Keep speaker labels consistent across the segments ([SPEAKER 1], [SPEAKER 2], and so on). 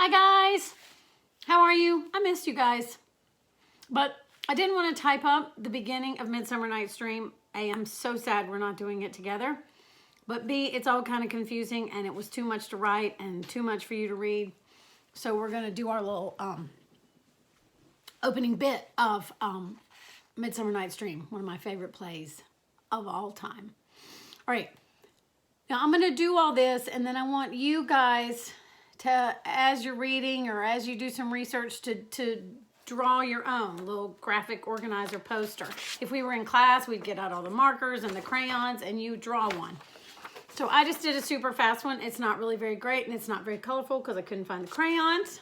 [SPEAKER 1] Hi guys, how are you? I missed you guys, but I didn't want to type up the beginning of Midsummer Night's Dream. A, I'm so sad we're not doing it together, but B, it's all kind of confusing and it was too much to write and too much for you to read. So we're going to do our little opening bit of Midsummer Night's Dream, one of my favorite plays of all time. All right, now I'm going to do all this and then I want you guys to, as you're reading or as you do some research, to draw your own little graphic organizer poster. If we were in class, we'd get out all the markers and the crayons and you draw one. So I just did a super fast one. It's not really very great and it's not very colorful because I couldn't find the crayons.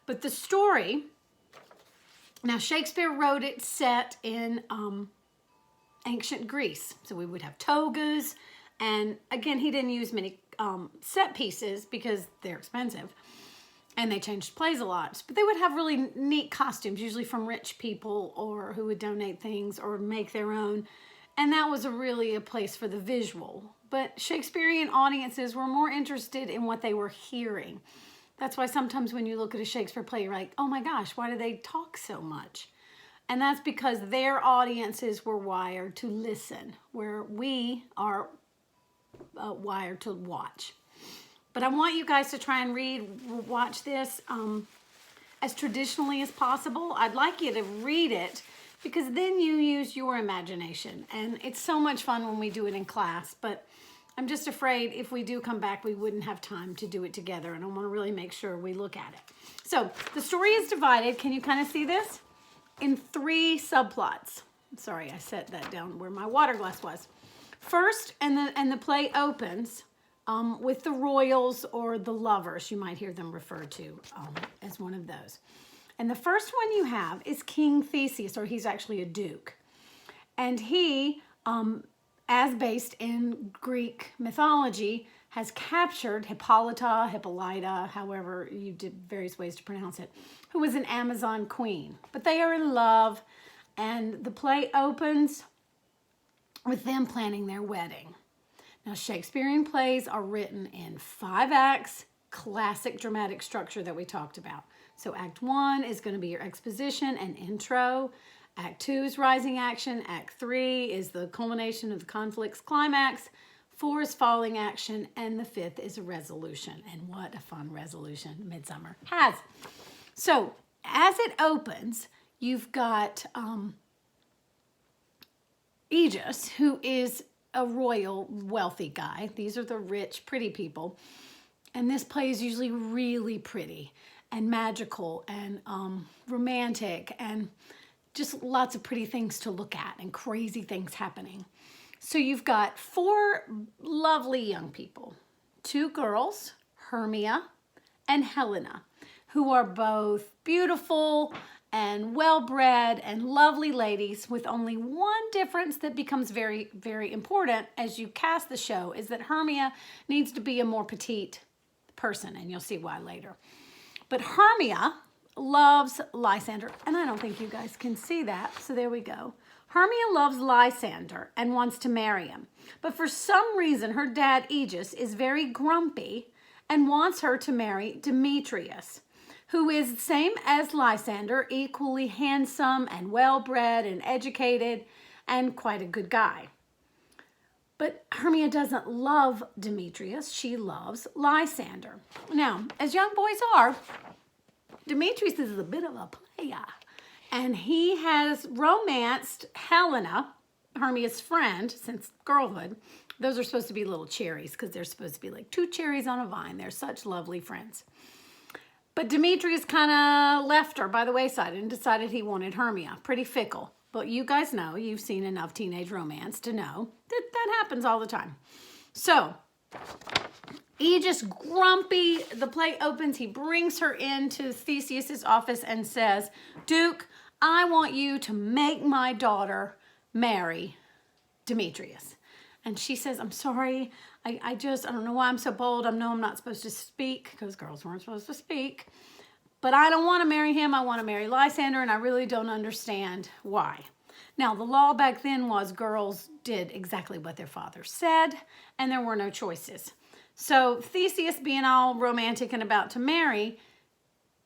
[SPEAKER 1] But the story, now Shakespeare wrote it set in ancient Greece. So we would have togas, and again, he didn't use many set pieces because they're expensive and they changed plays a lot, but they would have really neat costumes, usually from rich people or who would donate things or make their own. And that was really a place for the visual. But Shakespearean audiences were more interested in what they were hearing. That's why sometimes when you look at a Shakespeare play, you're like, oh my gosh, why do they talk so much? And that's because their audiences were wired to listen, where we are wired to watch. But I want you guys to try and watch this as traditionally as possible. I'd like you to read it because then you use your imagination. And it's so much fun when we do it in class, but I'm just afraid if we do come back, we wouldn't have time to do it together. And I want to really make sure we look at it. So the story is divided. Can you kind of see this? In 3 subplots. Sorry, I set that down where my water glass was. First, and the play opens with the royals or the lovers. You might hear them referred to as one of those. And the first one you have is King Theseus, or he's actually a duke. And he, as based in Greek mythology, has captured Hippolyta, however you did various ways to pronounce it, who was an Amazon queen. But they are in love, and the play opens with them planning their wedding. Now, Shakespearean plays are written in 5 acts, classic dramatic structure that we talked about. So Act 1 is going to be your exposition and intro. Act 2 is rising action. Act 3 is the culmination of the conflict's climax. 4 is falling action. And the 5th is a resolution. And what a fun resolution Midsummer has. So as it opens, you've got Aegis, who is a royal, wealthy guy. These are the rich, pretty people. And this play is usually really pretty and magical and romantic and just lots of pretty things to look at and crazy things happening. So you've got 4 lovely young people, 2 girls, Hermia and Helena, who are both beautiful and well-bred and lovely ladies, with only one difference that becomes very, very important as you cast the show, is that Hermia needs to be a more petite person, and you'll see why later. But Hermia loves Lysander, and I don't think you guys can see that, so there we go. Hermia loves Lysander and wants to marry him, but for some reason her dad Aegis is very grumpy and wants her to marry Demetrius, who is the same as Lysander, equally handsome and well-bred and educated and quite a good guy. But Hermia doesn't love Demetrius, she loves Lysander. Now, as young boys are, Demetrius is a bit of a player, and he has romanced Helena, Hermia's friend, since girlhood. Those are supposed to be little cherries because they're supposed to be like 2 cherries on a vine. They're such lovely friends. But Demetrius kind of left her by the wayside and decided he wanted Hermia. Pretty fickle. But you guys know, you've seen enough teenage romance to know that that happens all the time. So, Aegis, grumpy, the play opens, he brings her into Theseus's office and says, Duke, I want you to make my daughter marry Demetrius. And she says, I'm sorry, I don't know why I'm so bold. I know I'm not supposed to speak because girls weren't supposed to speak. But I don't want to marry him. I want to marry Lysander, and I really don't understand why. Now, the law back then was girls did exactly what their father said, and there were no choices. So Theseus, being all romantic and about to marry,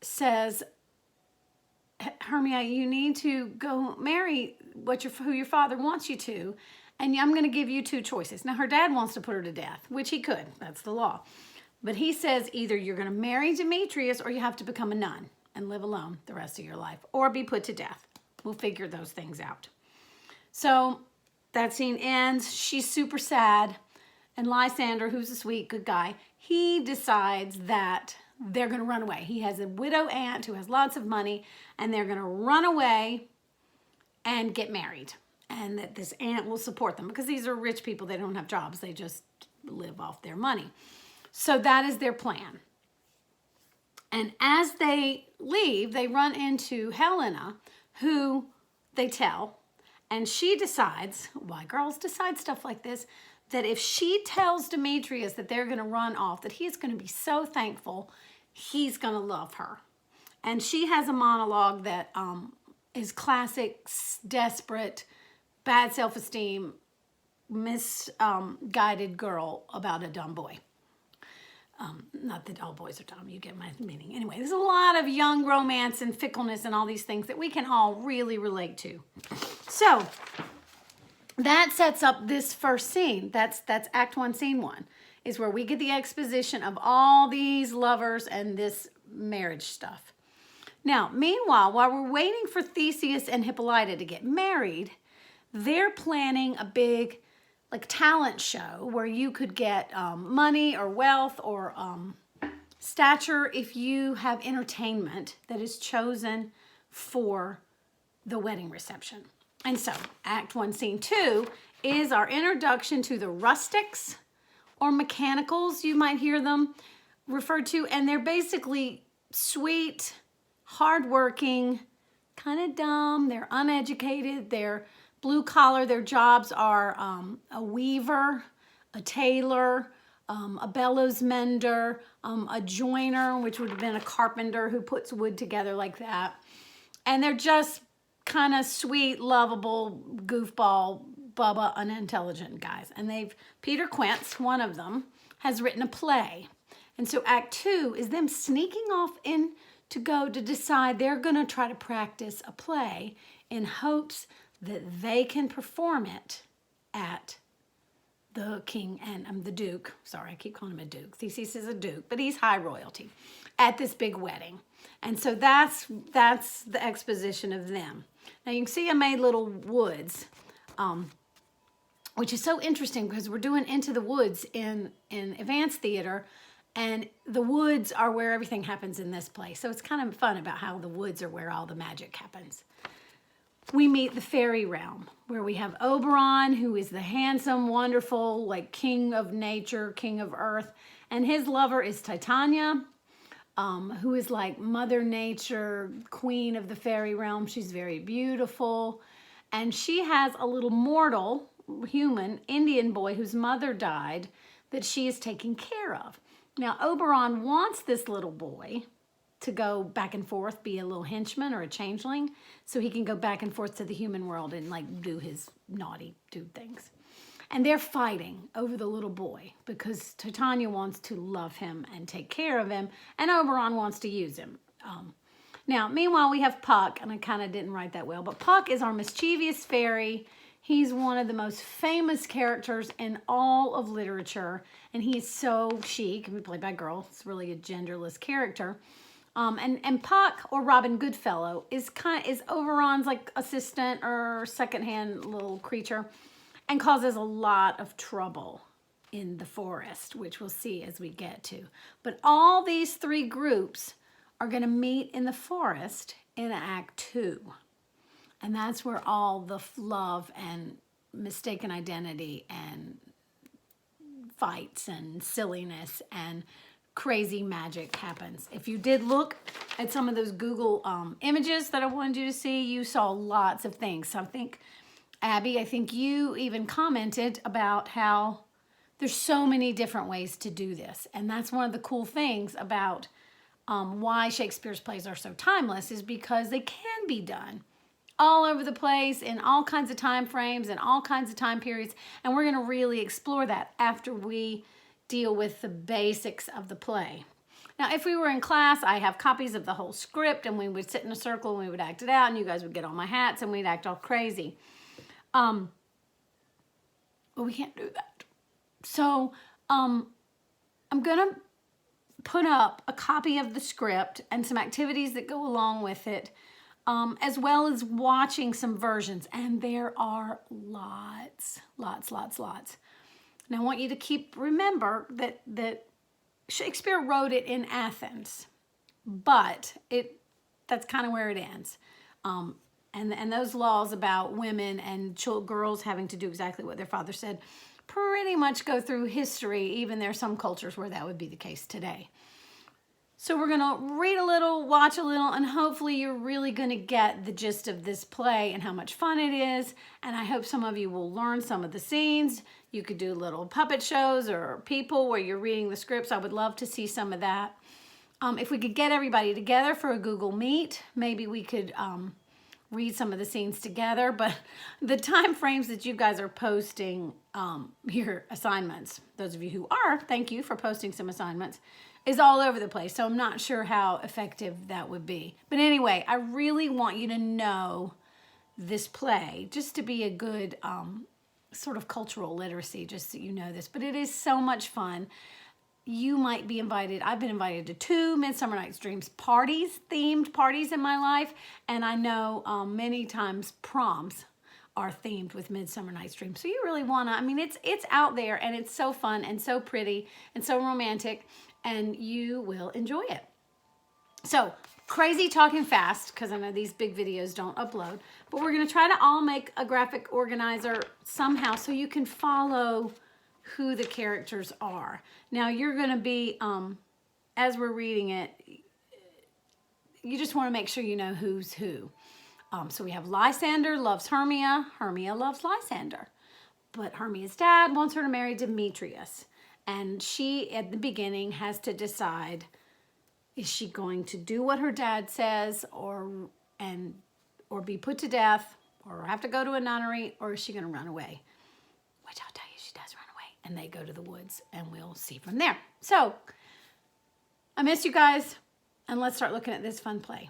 [SPEAKER 1] says, Hermia, you need to go marry who your father wants you to, and I'm going to give you two choices. Now, her dad wants to put her to death, which he could. That's the law. But he says either you're going to marry Demetrius or you have to become a nun and live alone the rest of your life, or be put to death. We'll figure those things out. So that scene ends. She's super sad. And Lysander, who's a sweet, good guy, he decides that they're going to run away. He has a widow aunt who has lots of money, and they're going to run away and get married. And that this aunt will support them because these are rich people. They don't have jobs. They just live off their money. So that is their plan. And as they leave, they run into Helena, who they tell, and she decides, why girls decide stuff like this, that if she tells Demetrius that they're going to run off, that he's going to be so thankful, he's going to love her. And she has a monologue that is classic, desperate, bad self-esteem, misguided girl about a dumb boy. Not that all boys are dumb, you get my meaning. Anyway, there's a lot of young romance and fickleness and all these things that we can all really relate to. So that sets up this first scene. That's Act 1, Scene 1, is where we get the exposition of all these lovers and this marriage stuff. Now, meanwhile, while we're waiting for Theseus and Hippolyta to get married, they're planning a big talent show where you could get money or wealth or stature if you have entertainment that is chosen for the wedding reception. And so Act 1, Scene 2 is our introduction to the rustics or mechanicals, you might hear them referred to. And they're basically sweet, hardworking, kind of dumb. They're uneducated. They're blue collar. Their jobs are a weaver, a tailor, a bellows mender, a joiner, which would have been a carpenter who puts wood together like that. And they're just kind of sweet, lovable, goofball, bubba, unintelligent guys. And Peter Quince, one of them, has written a play. And so Act 2 is them sneaking off in to go to decide they're going to try to practice a play in hopes that they can perform it at the king and the duke. Sorry, I keep calling him a duke. Theseus is a duke, but he's high royalty at this big wedding. And so that's the exposition of them. Now you can see I made little woods, which is so interesting because we're doing Into the Woods in Advanced Theater, and the woods are where everything happens in this place. So it's kind of fun about how the woods are where all the magic happens. We meet the fairy realm, where we have Oberon, who is the handsome, wonderful, king of nature, king of earth. And his lover is Titania, who is like Mother Nature, queen of the fairy realm. She's very beautiful. And she has a little mortal, human, Indian boy whose mother died that she is taking care of. Now, Oberon wants this little boy to go back and forth, be a little henchman or a changeling, so he can go back and forth to the human world and do his naughty dude things. And they're fighting over the little boy because Titania wants to love him and take care of him, and Oberon wants to use him. Now, meanwhile, we have Puck, and I kind of didn't write that well, but Puck is our mischievous fairy. He's one of the most famous characters in all of literature, and he's so chic. He can be played by a girl. It's really a genderless character. And Puck, or Robin Goodfellow, is Oberon's assistant or secondhand little creature, and causes a lot of trouble in the forest, which we'll see as we get to. But all these three groups are going to meet in the forest in Act 2. And that's where all the love and mistaken identity and fights and silliness and crazy magic happens. If you did look at some of those Google images that I wanted you to see, you saw lots of things. So I think, Abby, you even commented about how there's so many different ways to do this. And that's one of the cool things about why Shakespeare's plays are so timeless, is because they can be done all over the place in all kinds of time frames and all kinds of time periods. And we're going to really explore that after we deal with the basics of the play. Now, if we were in class, I have copies of the whole script, and we would sit in a circle and we would act it out, and you guys would get on my hats and we'd act all crazy. But we can't do that. So I'm going to put up a copy of the script and some activities that go along with it, as well as watching some versions. And there are lots. Now, I want you to remember that Shakespeare wrote it in Athens, but that's kind of where it ends. And those laws about women and girls having to do exactly what their father said pretty much go through history. Even there are some cultures where that would be the case today. So we're going to read a little, watch a little, and hopefully you're really going to get the gist of this play and how much fun it is. And I hope some of you will learn some of the scenes. You could do little puppet shows or people where you're reading the scripts. I would love to see some of that. If we could get everybody together for a Google Meet, maybe we could read some of the scenes together. But the time frames that you guys are posting your assignments, those of you who are, thank you for posting some assignments, is all over the place. So I'm not sure how effective that would be. But anyway, I really want you to know this play, just to be a good sort of cultural literacy, just so you know this. But it is so much fun. You might be invited. I've been invited to 2 Midsummer Night's Dreams themed parties in my life. And I know many times proms are themed with Midsummer Night's Dream. So you really want to, I mean, it's out there, and it's so fun and so pretty and so romantic, and you will enjoy it. So, crazy talking fast, because I know these big videos don't upload, but we're going to try to all make a graphic organizer somehow so you can follow who the characters are. Now, you're going to be, as we're reading it, you just want to make sure you know who's who. So we have Lysander loves Hermia. Hermia loves Lysander. But Hermia's dad wants her to marry Demetrius. And she, at the beginning, has to decide, is she going to do what her dad says or be put to death or have to go to a nunnery, or is she going to run away? Which I'll tell you, she does run away. And they go to the woods, and we'll see from there. So, I miss you guys, and let's start looking at this fun play.